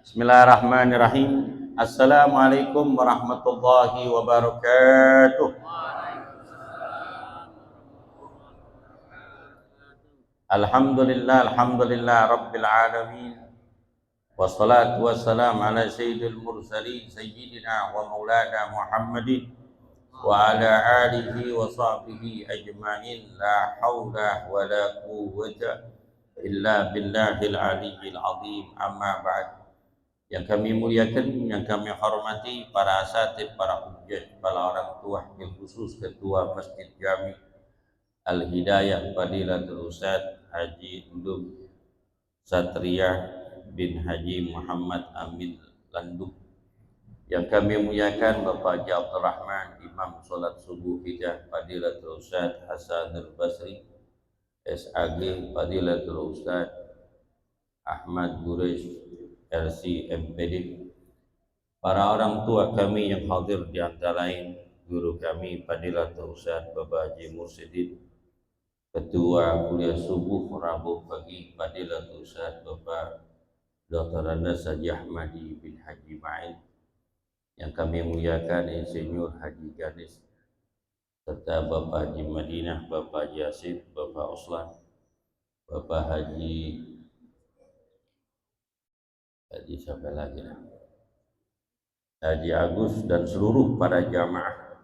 Bismillahirrahmanirrahim. Assalamualaikum warahmatullahi wabarakatuh. Alhamdulillah rabbil alamin. Wassalatu wassalam ala sayyidil mursalin sayyidina wa maulana Muhammadin wa ala alihi wa sahbihi ajma'in. La haula wa la quwwata illa billahil aliyyil azim. Amma ba'd. Yang kami muliakan, yang kami hormati para asatid, para hujjah, para orang tua, yang khusus Ketua Masjid Jami Al-Hidayah Fadilatul Ustaz Haji Endum Satria bin Haji Muhammad Amin Landuk. Yang kami muliakan Bapak Haji Abdul Rahman, Imam Solat Subuh Hijah Fadilatul Ustaz Hasan Al-Basri, SAG Fadilatul Ustaz Ahmad Guresh LC MPD, para orang tua kami yang hadir di antara lain guru kami Fadilatul Ustaz Bapak Haji Mursyidin, Ketua Kuliah Subuh Rabu Pagi Fadilatul Ustaz Bapak Dr. Anas Haji Ahmadi bin Haji Ma'in, yang kami muliakan Insinyur Haji Ganis, serta Bapak Haji Madinah, Bapak Haji Asif, Bapak Oslan, Bapak Haji siapa lagi lah, Haji Agus, dan seluruh para jamaah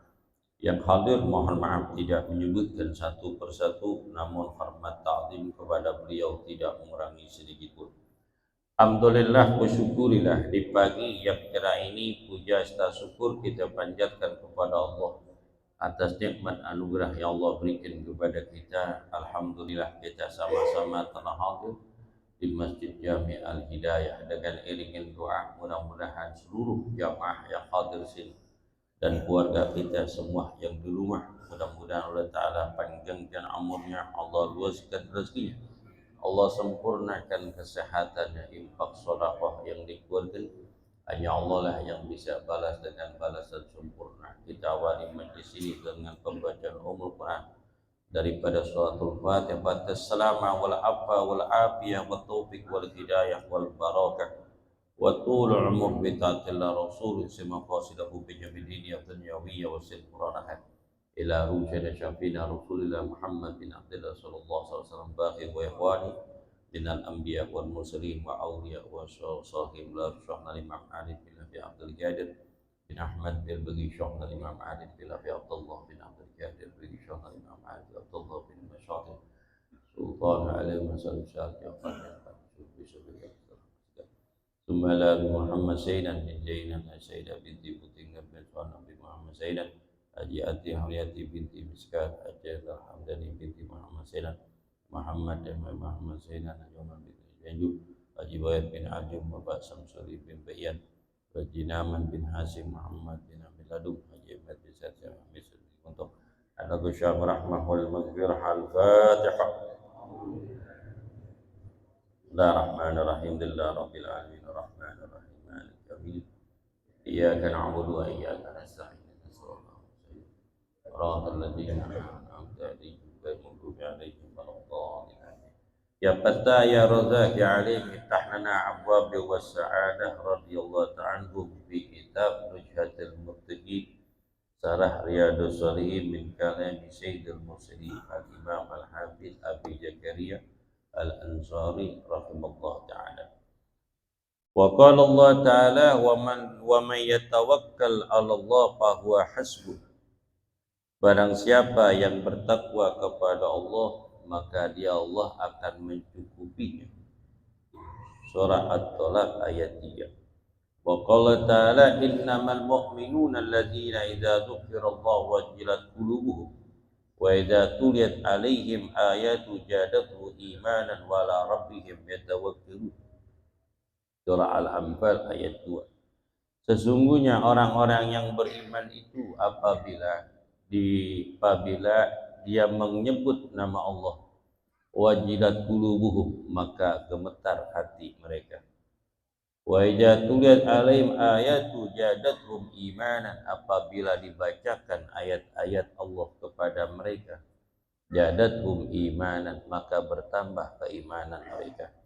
yang hadir. Mohon maaf tidak menyebutkan satu persatu, namun hormat ta'zim kepada beliau tidak mengurangi sedikit pun. Alhamdulillah wa syukurillah, di pagi yang cerah ini puja serta syukur kita panjatkan kepada Allah atas nikmat anugerah yang Allah berikan kepada kita. Alhamdulillah kita sama-sama telah hadir di Masjid Jami Al-Hidayah dengan iringan doa. Mudah-mudahan seluruh jamaah yang hadir sini dan keluarga kita semua yang di rumah, mudah-mudahan Allah Ta'ala panjangkan umurnya, Allah luaskan rezekinya, Allah sempurnakan kesehatannya, infak sedekah yang dikeluarkan hanya Allah lah yang bisa balas dengan balasan sempurna. Kita awali majlis ini dengan pembacaan Quran daripada suratul Fatihah, batas salama wal afa wal afiyah wa taufiq wal hidayah wal barakah wa tul umur bi ta'atillah rasul sima qasidahu bi jami'in dunyawiyya wa silquranaha ila rusyada syafina rasulillah Muhammad bin Abdullah sallallahu alaihi wasallam baqi wa ikhwani minal anbiya wal mursalin wa awliya wa sahih la syahna limam alif bin Abi Abdul Qadir bin Ahmad bin Bagi Syahna Imam Adil bin Abi Abdullah bin Abdul Qadir bin Syahna Imam Adil Abdullah bin Masyadir Sultan Alim Masal Syarq ثم لا محمد سيدا بن زينب سيدة بنت بوتين بن سوان بن محمد سيدا Haji Ati Haryati binti Miskat, Haji Alhamdani binti Muhammad Saidan, Muhammad dan Muhammad Saidan, Najuman bin Janju, Haji Bayat bin Ajum, Bapak Samsuri bin Bayan, Haji Naman bin Hasim, Muhammad bin Abil Ladum, Haji Ahmad bin Satya Mahmud untuk Anaku Syam Rahmah wal Maghfirah Al-Fatihah. Bismillahirrahmanirrahim. Alhamdulillah Rabbil Alamin Ar-Rahmanirrahim Maliki Yawmiddin. Iyyaka na'budu wa iyyaka nasta'in. Shiratal ladzina an'amta 'alaihim ghairil maghdubi 'alaihim waladdallin. Ya Fattah ya Razzaq ya Alim, iftah lana abwaab was-sa'adah radhiyallahu ta'ala anhu fi kitab Nuzhatul Muttaqin Sarah Riyadhus Shalihin min kalam Sayyidil Mursalin Al-Imam Al-Hafiz Abi Zakaria Al-Ansari rahimahullah ta'ala. Wa qala Allah ta'ala wa man yatawakkal 'ala Allah fa huwa hasbuh. Barang siapa yang bertakwa kepada Allah, maka dia Allah akan mencukupinya. Surah At-Talaq ayat 3. Wa qala ta'ala innamal mu'minuna alladzina idza dzukirallahu wajilat qulubuhum wa idza tuliyat 'alaihim ayatu zadatuhum imanan wa 'ala rabbihim yatawakkalun. Surah Al-Anfal ayat 2. Sesungguhnya orang-orang yang beriman itu apabila dia menyebut nama Allah, wajilat qulubuhum, maka gemetar hati mereka. Wa idza tuliyat 'alaihim ayatu zadatuhum imanan, apabila dibacakan ayat-ayat Allah kepada mereka, zadatuhum imanan, maka bertambah keimanan mereka.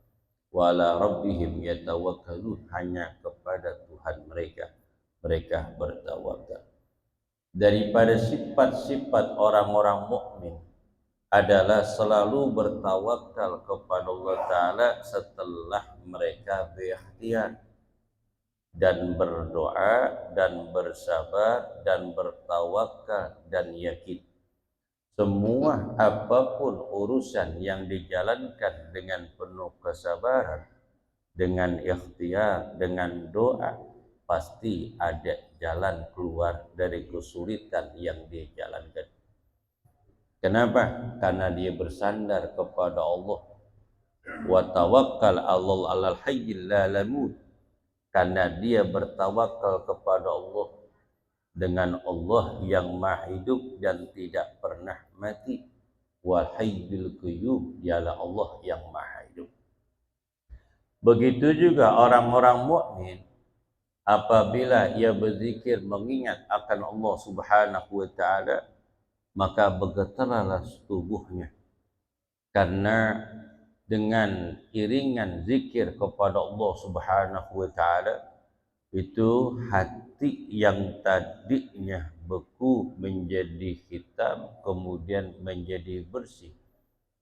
wala rabbihim yatawakkalun, hanya kepada Tuhan mereka bertawakal. Daripada sifat-sifat orang-orang mukmin adalah selalu bertawakal kepada Allah Ta'ala setelah mereka berikhtiar dan berdoa dan bersabar dan bertawakal dan yakin. Semua apapun urusan yang dijalankan dengan penuh kesabaran, dengan ikhtiar, dengan doa, pasti ada jalan keluar dari kesulitan yang dijalankan. Kenapa? Karena dia bersandar kepada Allah. Wa tawakkal 'alal hayyil la lamut. Karena dia bertawakal kepada Allah, dengan Allah yang maha hidup dan tidak pernah mati. Wal hayyul qayyum, ialah Allah yang maha hidup. Begitu juga orang-orang mukmin apabila ia berzikir mengingat akan Allah Subhanahu wa taala, maka bergetarlah tubuhnya. Karena dengan iringan zikir kepada Allah Subhanahu wa taala, itu hati yang tadinya beku menjadi hitam, kemudian menjadi bersih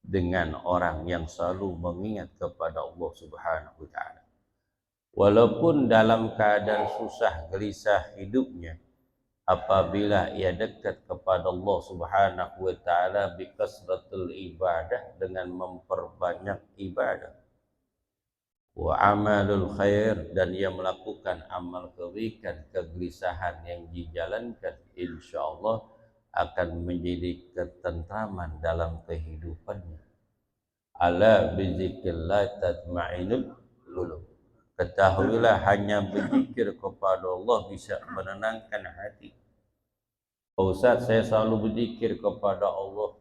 dengan orang yang selalu mengingat kepada Allah Subhanahu wa taala. Walaupun dalam keadaan susah gelisah hidupnya, apabila ia dekat kepada Allah Subhanahu wa taala bi kasratul ibadah, dengan memperbanyak ibadah, wa amalul khair, dan ia melakukan amal kebaikan, kegelisahan yang dijalankan insyaallah akan menjadi ketentraman dalam kehidupannya. Ala bizikrillah tatma'innul qulub. Ketahuilah hanya berzikir kepada Allah bisa menenangkan hati. Ustaz, saya selalu berzikir kepada Allah.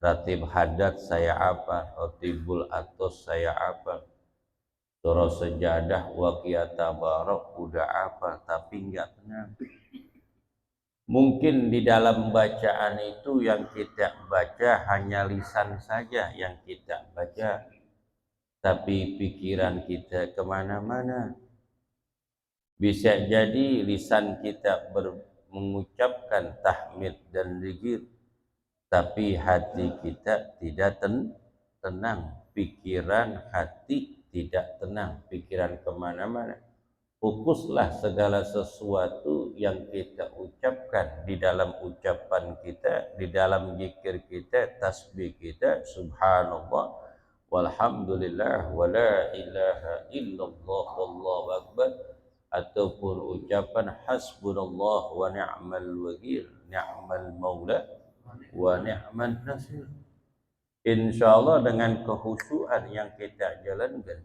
Ratib hadat saya apa, ratibul atos saya apa, surah sejadah, waqiyat tabarak udah apa, tapi enggak tenang. Mungkin di dalam bacaan itu yang kita baca hanya lisan saja yang kita baca, tapi pikiran kita kemana-mana. Bisa jadi lisan kita mengucapkan tahmid dan zikir, tapi hati kita tidak tenang, pikiran hati tidak tenang, pikiran kemana-mana. Fokuslah segala sesuatu yang kita ucapkan, di dalam ucapan kita, di dalam zikir kita, tasbih kita, subhanallah, walhamdulillah, wala ilaha illallah, wallahu akbar, ataupun ucapan hasbunallah wa ni'mal wakil, ni'mal maula wa ni'man nasir. Insyaallah dengan kekhusyuan yang kita jalankan,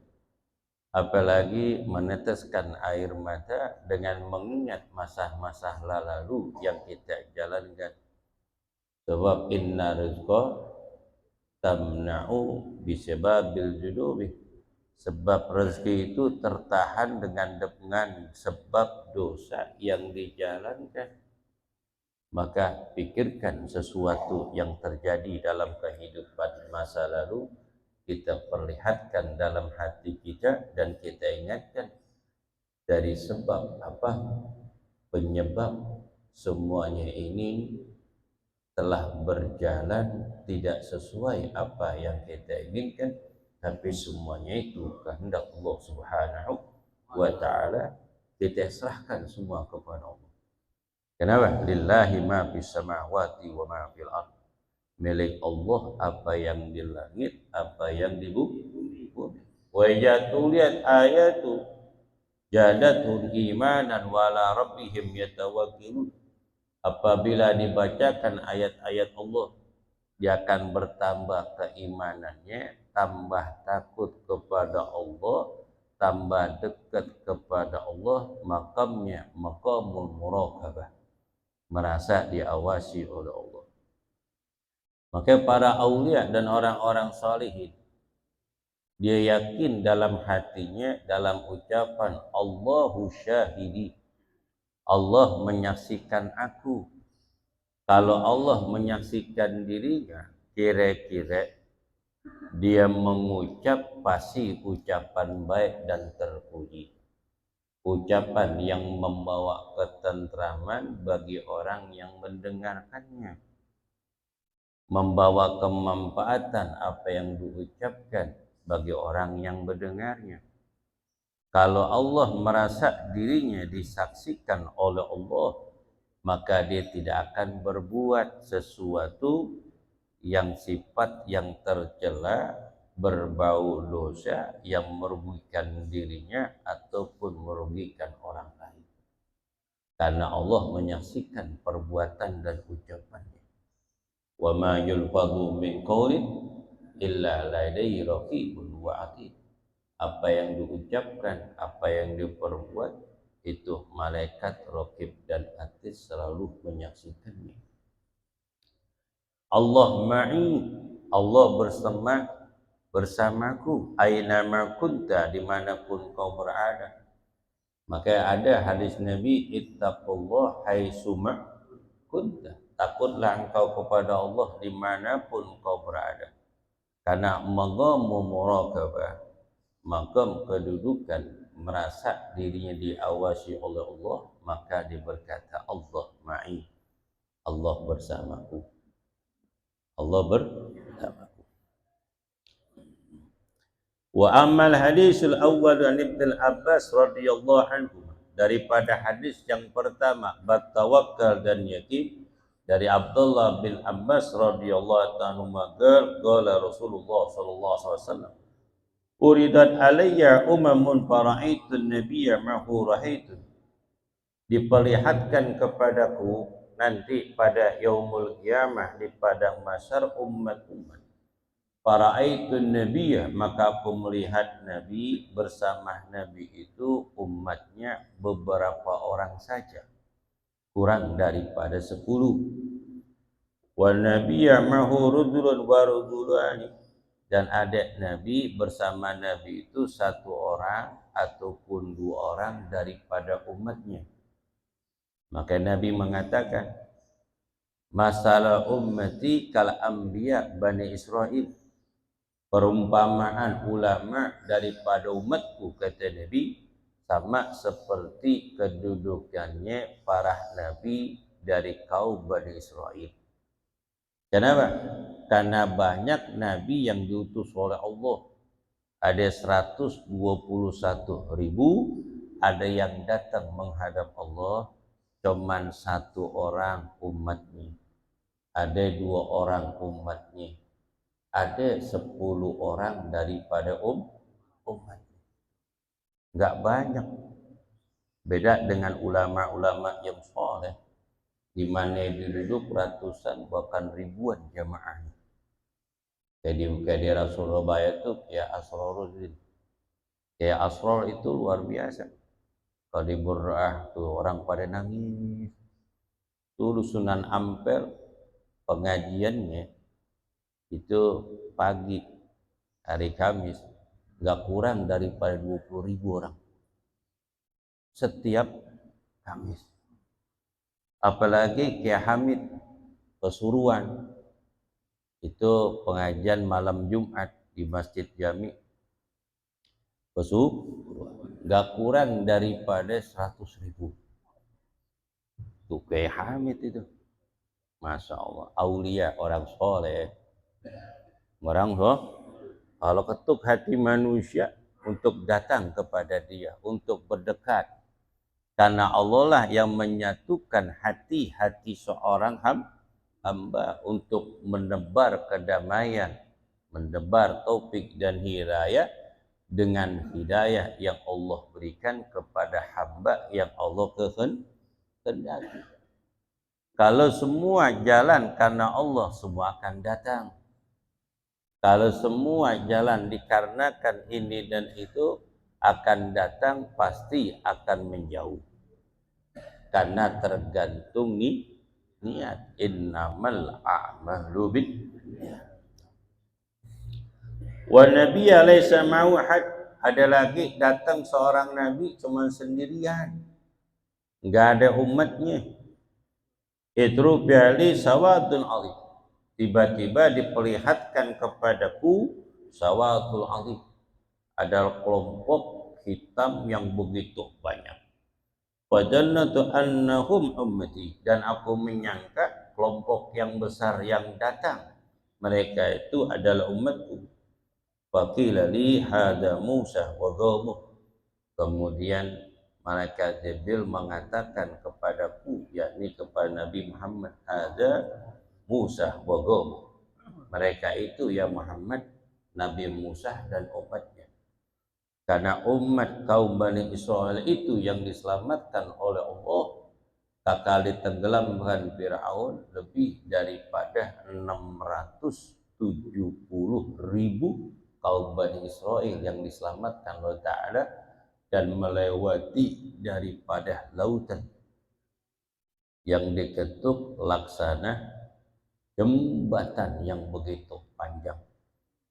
apalagi meneteskan air mata dengan mengingat masa-masa lalu yang kita jalankan. Sebab inna rizqa tamna'u bisababil judubi. Sebab rezeki itu tertahan dengan sebab dosa yang dijalankan. Maka pikirkan sesuatu yang terjadi dalam kehidupan masa lalu, kita perlihatkan dalam hati kita dan kita ingatkan dari sebab apa, penyebab semuanya ini telah berjalan tidak sesuai apa yang kita inginkan, tapi semuanya itu kehendak Allah Subhanahu wa taala. Kita serahkan semua kepada Allah. Kenapa? Lillahi ma fis samawati wa ma fil ardh. Milik Allah apa yang di langit, apa yang di bumi. Wa jatuliyat ayatu jadatun imanan wala rabbihim yatawakkilun. Apabila dibacakan ayat-ayat Allah, dia akan bertambah keimanannya, tambah takut kepada Allah, tambah dekat kepada Allah, makamnya maqamul muraqabah, merasa diawasi oleh Allah. Maka para aulia dan orang-orang salihin, dia yakin dalam hatinya, dalam ucapan Allahu syahidi, Allah menyaksikan aku. Kalau Allah menyaksikan dirinya, kira-kira dia mengucap pasti ucapan baik dan terpuji, ucapan yang membawa ketentraman bagi orang yang mendengarkannya, membawa kemanfaatan apa yang diucapkan bagi orang yang mendengarnya. Kalau Allah merasa dirinya disaksikan oleh Allah, maka dia tidak akan berbuat sesuatu yang sifat yang tercela, berbau dosa yang merugikan dirinya ataupun merugikan orang lain. Karena Allah menyaksikan perbuatan dan ucapannya. Wa ma yulfadhu min qawlin illa ladaihi raqibun wa atid. Apa yang diucapkan, apa yang diperbuat, itu malaikat raqib dan atid selalu menyaksikannya. Allah ma'i, Allah bersamaku, aina ma kunta, dimanapun kau berada. Maka ada hadis Nabi, ittaqullah haitsuma kunta, takutlah engkau kepada Allah dimanapun kau berada. Karena maqamu muraqabah, maqam kedudukan merasa dirinya diawasi oleh Allah, maka dia berkata Allah ma'i, Allah bersamaku, Allah bersamaku. Wa amal hadisul awwal an Ibnu Abbas radhiyallahu anhu, daripada hadis yang pertama bertawakal dan yakin dari Abdullah bin Abbas radhiyallahu anhu, qala Rasulullah sallallahu alaihi wasallam, uridat alayya umamun fara'aitu an-nabiyya ma'hu rahaitu, diperlihatkan kepadaku nanti pada yaumul qiyamah di padang mahsyar umat-umat. Fara'aitu an-nabiyya, maka aku melihat Nabi, bersama Nabi itu umatnya beberapa orang saja, kurang daripada 10. Wa nabiyya ma'hu rajulun wa rajulani, dan adik Nabi bersama Nabi itu satu orang ataupun 2 orang daripada umatnya. Maka Nabi mengatakan, masalah ummati kal anbiya bani Israel, perumpamaan ulama daripada umatku, kata Nabi, sama seperti kedudukannya para nabi dari kaum Bani Israel. Kenapa? Karena banyak nabi yang diutus oleh Allah. Ada 121.000, ada yang datang menghadap Allah cuman 1 orang umatnya, ada 2 orang umatnya, ada 10 orang daripada umatnya. Enggak banyak. Beda dengan ulama-ulama yang soleh, di mana duduk ratusan bahkan ribuan jamaah. Jadi Rasulullah itu ya Asrorudin. Ya Asror itu luar biasa. Kalau di Burrah tuh orang pada nangis. Tuh Sunan Ampel pengajiannya itu pagi hari Kamis, nggak kurang daripada 20.000 orang setiap Kamis. Apalagi Kiai Hamid Pasuruan, itu pengajian malam Jumat di Masjid Jami Pasuruan, nggak kurang daripada 100.000. Tuh Kiai Hamid itu, Masya Allah, aulia, orang soleh, orang kalau ketuk hati manusia untuk datang kepada dia, untuk berdekat. Karena Allah lah yang menyatukan hati-hati seorang hamba untuk menebar kedamaian, menebar taufik dan hidayah dengan hidayah yang Allah berikan kepada hamba yang Allah kehendaki. Kalau semua jalan karena Allah, semua akan datang. Kalau semua jalan dikarenakan ini dan itu, akan datang, pasti akan menjauh. Karena tergantung niat. Innamal a'malu binniyat. Wa nabiyya laisa ma'hu had, ada lagi datang seorang nabi cuma sendirian, enggak ada umatnya. Idru bi'ali sawadun alim, tiba-tiba diperlihatkan kepadaku sawatul azim, adalah kelompok hitam yang begitu banyak. Fajannatu annahum ummati, dan aku menyangka kelompok yang besar yang datang mereka itu adalah umatku. Faqila li hada Musa wa qaumuh, kemudian malaikat Jibril mengatakan kepadaku, yakni kepada Nabi Muhammad, hada Musa wa qaumuh, mereka itu ya Muhammad, Nabi Musa dan umatnya. Karena umat kaum Bani Israel itu yang diselamatkan oleh Allah tak ditenggelamkan Fir'aun lebih daripada 670.000 kaum Bani Israel yang diselamatkan oleh Ta'ala dan melewati daripada lautan yang diketuk laksana jembatan yang begitu panjang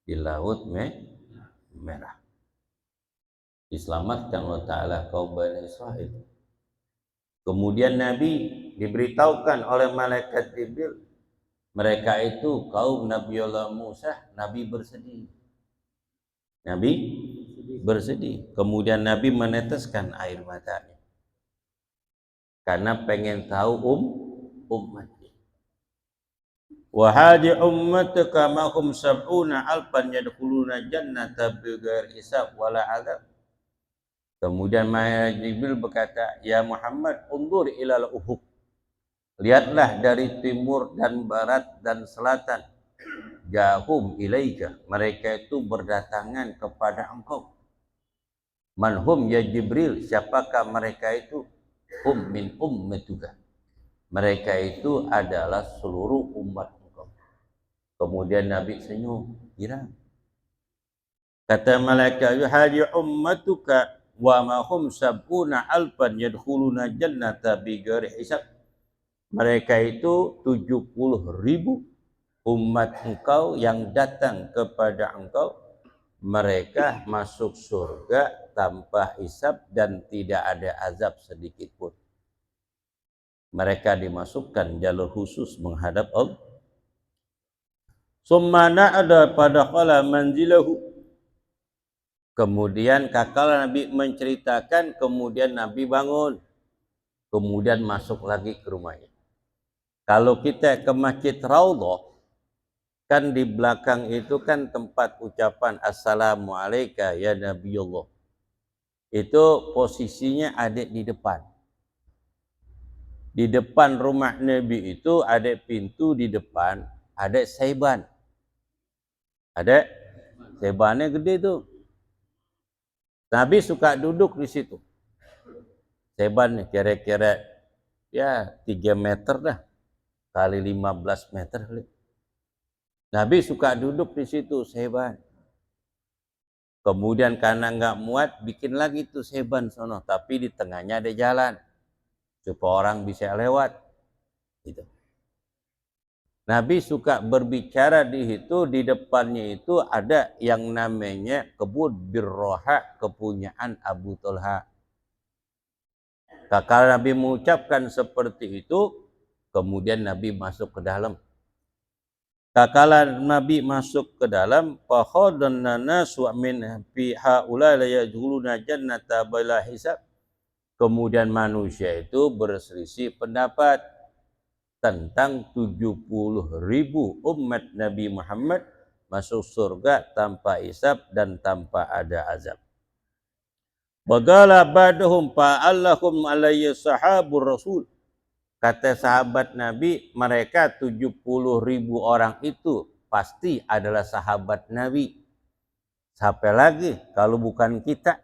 di Laut Merah. Diselamatkan oleh Ta'ala kaum Bani Israel. Kemudian Nabi diberitahukan oleh malaikat Jibril, mereka itu kaum Nabiullah Musa. Nabi bersedih. Nabi bersedih. Kemudian Nabi meneteskan air matanya karena pengen tahu umatnya. Wa hadi ummatuka ma hum sab'una alfan yadkhuluna jannata bighairi hisab wala adzab. Kemudian Jibril berkata, ya Muhammad, undur ilal ufuk, lihatlah dari timur dan barat dan selatan. Jahum ilaika, mereka itu berdatangan kepada engkau. Manhum ya Jibril, siapakah mereka itu? Min ummatuka, mereka itu adalah seluruh umat engkau. Kemudian Nabi senyum, girang. Kata malaikat, hadi ummatuka wa ma hum sab'una alfan yadkhuluna jannata bighairi hisab. Mereka itu 70.000 umat engkau yang datang kepada engkau, mereka masuk surga tanpa hisab dan tidak ada azab sedikit pun. Mereka dimasukkan jalur khusus menghadap Allah. Summa na'ada pada qala manzilahu. Kemudian kakala Nabi menceritakan, kemudian Nabi bangun, kemudian masuk lagi ke rumahnya. Kalau kita ke Masjid Raudhah, kan di belakang itu kan tempat ucapan Assalamualaikum ya Nabiullah. Itu posisinya ada di depan. Di depan rumah Nabi itu ada pintu di depan, ada saiban. Ada saibannya gede tuh. Nabi suka duduk di situ. Saibannya kira-kira ya 3 meter dah, kali 15 meter. Nabi suka duduk di situ saiban. Kemudian karena nggak muat, bikin lagi tuh saiban sono, tapi di tengahnya ada jalan supaya orang bisa lewat. Gitu. Nabi suka berbicara di situ, di depannya itu ada yang namanya kebun Birroha, kepunyaan Abu Talha. Kalau Nabi mengucapkan seperti itu, kemudian Nabi masuk ke dalam. Kakala Nabi masuk ke dalam, fakhadana nasu min fi haula la yajhuluna jannata bila hisab. Kemudian manusia itu berselisih pendapat tentang 70.000 umat Nabi Muhammad masuk surga tanpa hisab dan tanpa ada azab. Bagala ba'dahum fa'allahum alayhi sahabur rasul. Kata sahabat Nabi, mereka 70.000 orang itu pasti adalah sahabat Nabi. Siapa lagi kalau bukan kita?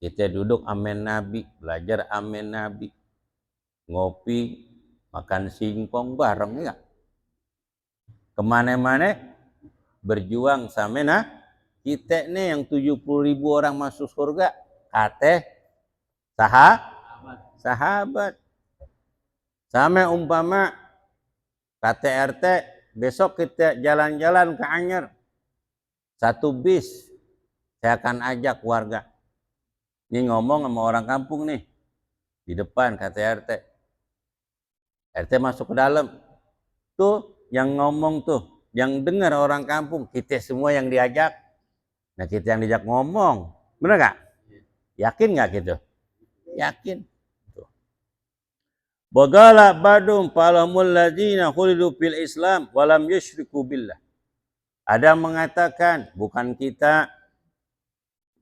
Kita duduk amen Nabi, belajar amen Nabi, ngopi, makan singkong bareng ya. Kemana-mana berjuang sama kita nih yang 70.000 orang masuk surga. Kata sahabat. Sama umpama kata RT, besok kita jalan-jalan ke Anyer. 1 bis, saya akan ajak warga. Ini ngomong sama orang kampung nih, di depan kata RT. RT masuk ke dalam. Tuh yang ngomong tuh, yang dengar orang kampung, kita semua yang diajak. Nah kita yang diajak ngomong, bener gak? Yakin gak gitu? Yakin. Bagala badum falamul ladzina khulidu fil Islam walam yusyriku billah. Ada mengatakan, bukan kita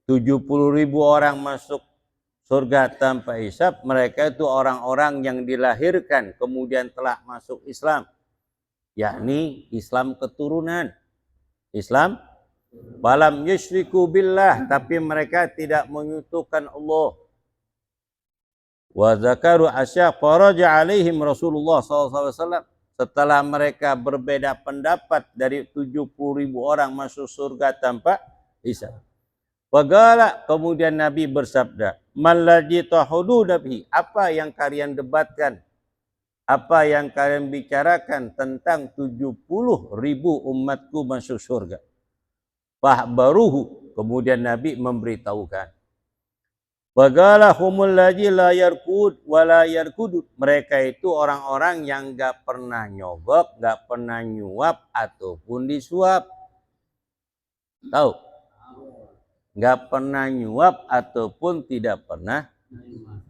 70.000 orang masuk surga tanpa hisab, mereka itu orang-orang yang dilahirkan kemudian telah masuk Islam, yakni Islam keturunan. Islam walam yusyriku billah, tapi mereka tidak menyekutukan Allah. Wa zakaru asya faraja alaihim Rasulullah SAW. Setelah mereka berbeda pendapat dari 70.000 orang masuk surga tanpa hisab. Wagala, kemudian Nabi bersabda, "Mallaji tahudu nabi, apa yang kalian debatkan? Apa yang kalian bicarakan tentang 70.000 umatku masuk surga?" Fahbaruhu, kemudian Nabi memberitahukan. Wagala humul ladzi la yarkud wa la yarkudud. Mereka itu orang-orang yang enggak pernah nyogok, enggak pernah nyuap ataupun disuap. Tahu? Enggak pernah nyuap ataupun tidak pernah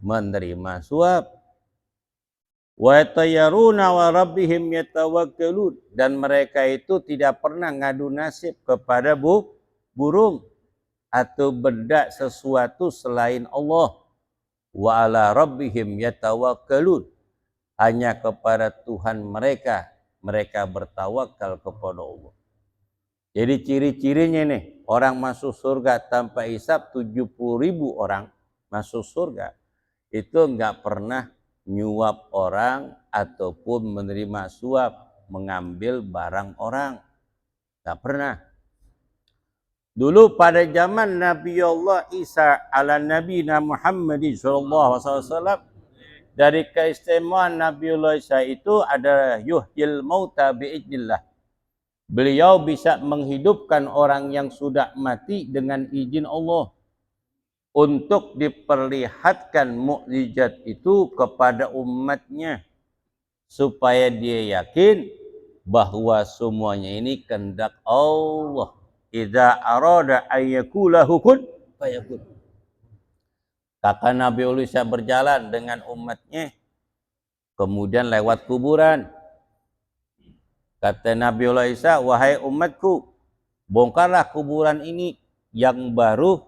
menerima suap. Wa tayyaruna wa rabbihim yatawakkalun. Dan mereka itu tidak pernah ngadu nasib kepada burung atau bedak sesuatu selain Allah. Wa ala rabbihim yatawakkalun. Hanya kepada Tuhan mereka bertawakal kepada Allah. Jadi ciri-cirinya nih, orang masuk surga tanpa hisab, 70.000 orang masuk surga, itu enggak pernah nyuap orang ataupun menerima suap, mengambil barang orang. Enggak pernah. Dulu pada zaman Nabi Allah Isa ala Nabi Muhammad SAW, dari keistimewaan Nabi Allah Isa itu adalah yuhyil mauta biiznillah. Beliau bisa menghidupkan orang yang sudah mati dengan izin Allah, untuk diperlihatkan mukjizat itu kepada umatnya, supaya dia yakin bahwa semuanya ini kehendak Allah. Idza arada ayyakula kun fayakun. Kakak Nabi Isa berjalan dengan umatnya, kemudian lewat kuburan. Kata Nabi Isa, "Wahai umatku, bongkarlah kuburan ini yang baru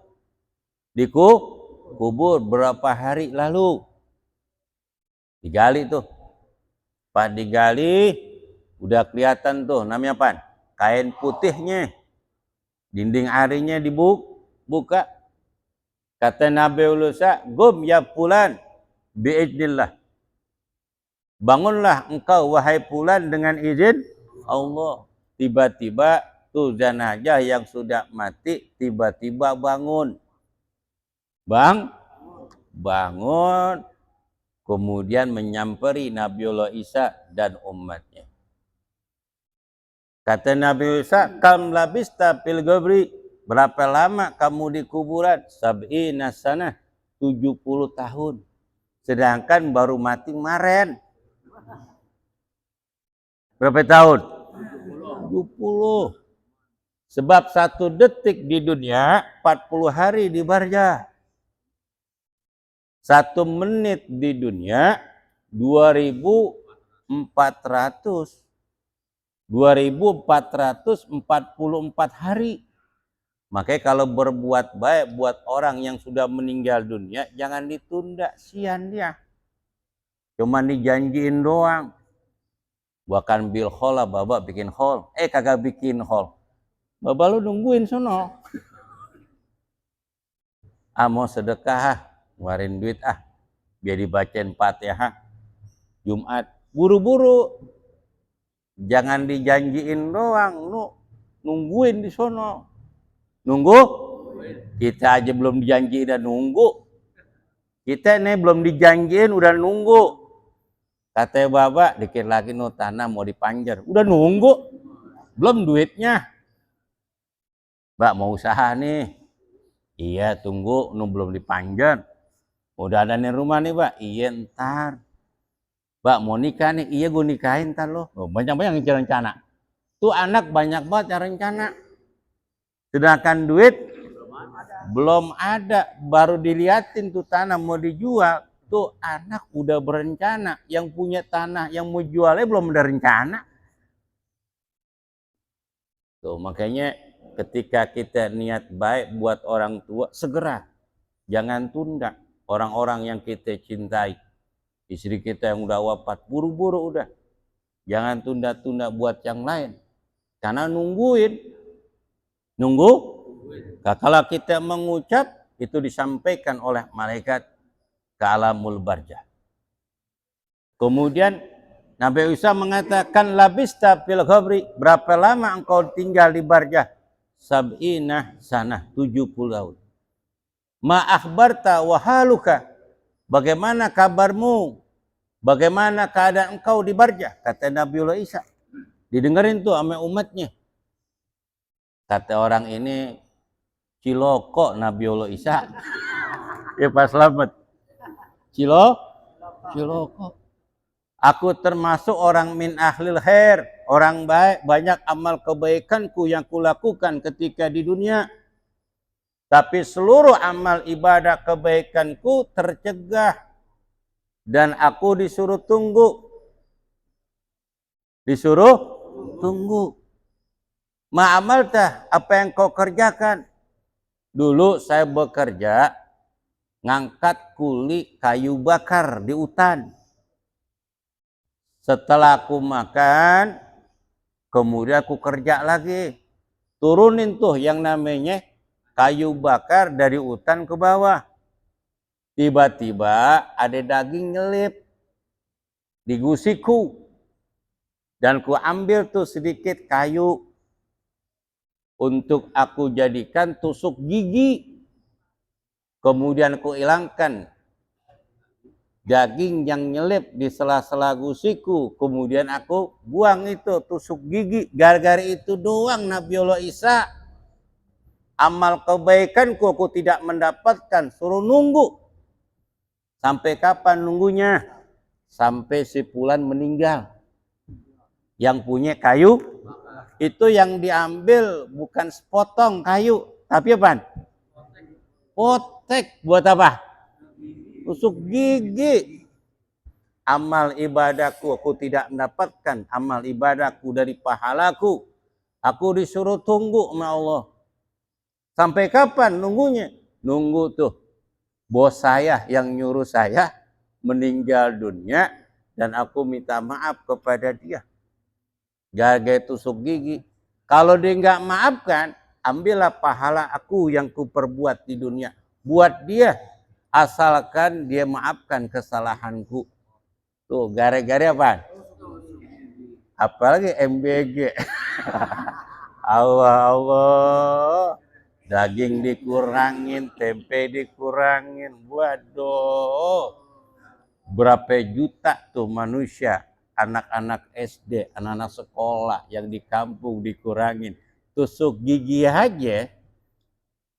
dikubur berapa hari lalu." Digali tuh. Pas digali, udah kelihatan tuh, namanya apa? Kain putihnya. Dinding arinya dibuka. Kata Nabi Isa, "Gum ya fulan biiznillah." Bangunlah engkau wahai fulan dengan izin Allah. Tiba-tiba tuh jenazah yang sudah mati tiba-tiba bangun. Bangun. Kemudian menyamperi Nabiullah Isa dan umatnya. Kata Nabi Isa, "Kam labista fil qabri?" Berapa lama kamu di kuburan? 70 sanah, 70 tahun. Sedangkan baru mati kemarin. Berapa tahun? 70. Sebab 1 detik di dunia 40 hari di barzah. 1 menit di dunia 2444 hari. Makanya kalau berbuat baik buat orang yang sudah meninggal dunia, jangan ditunda, sian dia. Cuma dijanjiin doang. Bahkan bil hol lah, babak bikin hol. Kagak bikin hol. Babak lu nungguin sono. Mau sedekah, ngeluarin duit biar dibacain Fatihah Jumat. Buru-buru. Jangan dijanjiin doang, lu nungguin di sono. Nunggu? Kita aja belum dijanjiin dan nunggu. Kita nih belum dijanjiin udah nunggu. Kata bapak, dikit lagi tanah mau dipanjer. Udah nunggu. Belum duitnya. Mbak mau usaha nih. Iya tunggu, belum dipanjer. Udah ada nih rumah nih Pak. Iya ntar. Mbak mau nikah nih, iya gue nikahin ntar lo. Oh, banyak-banyak yang rencana. Tuh anak banyak banget yang rencana. Sedangkan duit belum ada, baru diliatin tuh tanah mau dijual. Tuh anak udah berencana, yang punya tanah yang mau jualnya belum ada rencana. Tuh makanya ketika kita niat baik buat orang tua, segera, jangan tunda. Orang-orang yang kita cintai, istri kita yang udah wafat, buru-buru udah. Jangan tunda-tunda buat yang lain. Karena nunggu. Nah, kalau kita mengucap, itu disampaikan oleh malaikat ke alamul barzah. Kemudian Nabi Isa mengatakan, labista fil ghabri, berapa lama engkau tinggal di barzah? Sab'ina sanah, 70 tahun. Ma akhbarta wa haluka, bagaimana kabarmu? Bagaimana keadaan engkau di barzah? Kata Nabiullah Isa. Didengerin tuh sama umatnya. Kata orang ini, ciloko Nabiullah Isa. Ya Pak Slamet. Ciloko. Aku termasuk orang min ahlil khair, orang baik, banyak amal kebaikanku yang kulakukan ketika di dunia. Tapi seluruh amal ibadah kebaikanku tercegah dan aku disuruh tunggu. Ma'amaltah, apa yang kau kerjakan? Dulu saya bekerja ngangkat kuli kayu bakar di hutan. Setelah aku makan, kemudian aku kerja lagi. Turunin tuh yang namanya kayu bakar dari hutan ke bawah. Tiba-tiba ada daging nyelip di gusiku. Dan ku ambil tuh sedikit kayu untuk aku jadikan tusuk gigi. Kemudian ku hilangkan daging yang nyelip di sela-sela gusiku. Kemudian aku buang itu tusuk gigi. Gara-gara itu doang Nabiullah Isa. Amal kebaikanku aku tidak mendapatkan. Suruh nunggu. Sampai kapan nunggunya? Sampai si fulan meninggal. Yang punya kayu, itu yang diambil bukan sepotong kayu. Tapi apa? Potek. Buat apa? Tusuk gigi. Amal ibadahku aku tidak mendapatkan. Amal ibadahku dari pahalaku. Aku disuruh tunggu sama Allah. Sampai kapan nunggunya? Nunggu tuh bos saya yang nyuruh saya meninggal dunia dan aku minta maaf kepada dia. Gara-gara tusuk gigi. Kalau dia nggak maafkan, ambillah pahala aku yang kuperbuat di dunia. Buat dia, asalkan dia maafkan kesalahanku. Tuh, gara-gara apa? Apalagi MBG. Allah. Daging dikurangin, tempe dikurangin. Waduh. Berapa juta tuh manusia, anak-anak SD, anak-anak sekolah yang di kampung dikurangin. Tusuk gigi aja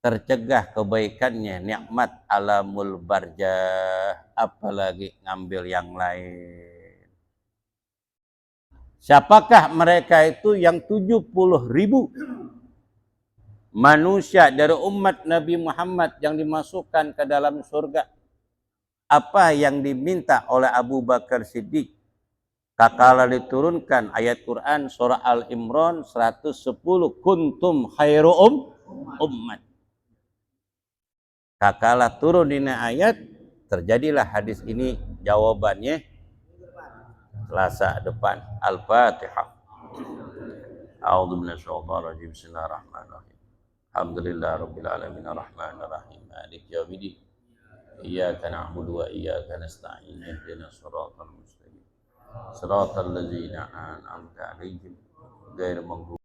tercegah kebaikannya, nikmat alamul barzah, apalagi ngambil yang lain. Siapakah mereka itu yang 70.000 manusia dari umat Nabi Muhammad yang dimasukkan ke dalam surga? Apa yang diminta oleh Abu Bakar Siddiq? Kakala diturunkan ayat Quran surah Al-Imran 110, kuntum khairu ummat. Kakala turun ini ayat, terjadilah hadis ini, jawabannya Selasa depan. Al-Fatihah. A'udzu minasyaitonir rajim. Bismillahirrahmanirrahim. Alhamdulillahirabbil alamin arrahmanir rahim maliki yaumiddin. Iyyaka na'budu wa iyyaka nasta'in. Ihdinas siratal mustaqim. Siratal ladzina an'amta 'alaihim ghairil maghdubi